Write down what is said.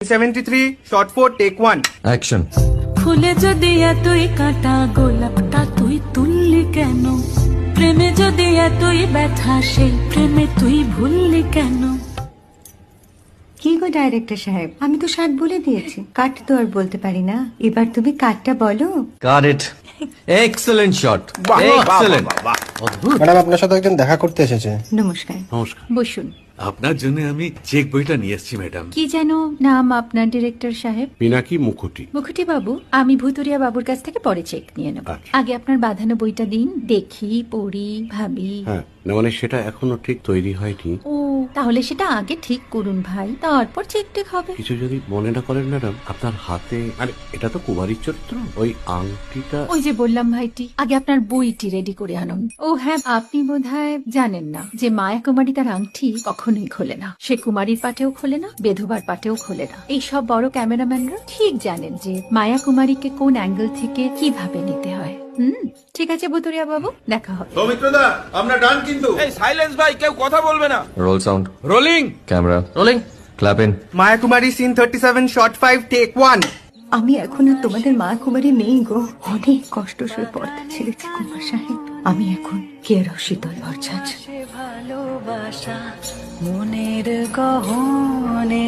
73, shot 4, take 1. Action. ফুলে যদি এতই কাটা গোলাপটা তুই তুললি কেন? প্রেমে যদি এতই ব্যথা সেই প্রেমে তুই ভুললি কেন? কি গো ডাইরেক্টর সাহেব, আমি তো 60 বলে দিয়েছি, কাট তো আর বলতে পারি না। এবার তুমি কাটটা বলো। Got it. Excellent shot, excellent. Madam, আপনার সাথে একজন দেখা করতে এসেছে। নমস্কার, নমস্কার। বসুন। আপনার জন্য আমি চেক বইটা নিয়ে এসেছি ম্যাডাম। কি যেন নাম আপনার ডিরেক্টর সাহেব? পিনাকি মুখোটি। মুখুটি বাবু, আমি ভুতুরিয়া বাবুর কাছ থেকে পরে চেক নিয়ে নেব। আচ্ছা। আগে আপনার বাঁধানো বইটা দিন, দেখি, পড়ি, ভাবি। হ্যাঁ, না মানে সেটা এখনো ঠিক তৈরি হয়নি। ও, তাহলে সেটা আগে ঠিক করুন ভাই, তারপর চেক টেক হবে। কিছু যদি মনে না করেন ম্যাডাম, আপনার হাতে, আরে এটা তো কুমারীর চরিত্র, ওই আংটিটা। ওই যে বললাম ভাইটি, আগে আপনার বইটি রেডি করে আনুন। ও হ্যাঁ, আপনি বোধহয় জানেন না যে মায়া কুমারী তার আংটি কখনোই খোলে না। সে কুমারীর পাটেও খোলে না, বেধবার পাটেও খোলে না। এই সব বড় ক্যামেরাম্যানরা ঠিক জানেন যে মায়া কুমারীকে কোন অ্যাঙ্গেল থেকে কিভাবে নিতে হয়। ঠিক আছে ভুতুরিয়া বাবু, দেখা হবে। সৌমিত্রদা, আমরা ডান কিন্তু। এই সাইলেন্স ভাই, কেউ কথা বলবে না। Roll sound, rolling. Camera rolling, clap in. Maya Kumari, scene 37, shot 5, take 1. আমি এখন আর তোমাদের মা কুমারী নেই গো, অনেক কষ্ট সয়ে পর্দা ছেড়েছি কুমার সাহেব। আমি এখন কেরও শীতল ভরছাছ। ভালোবাসা মনের গহনে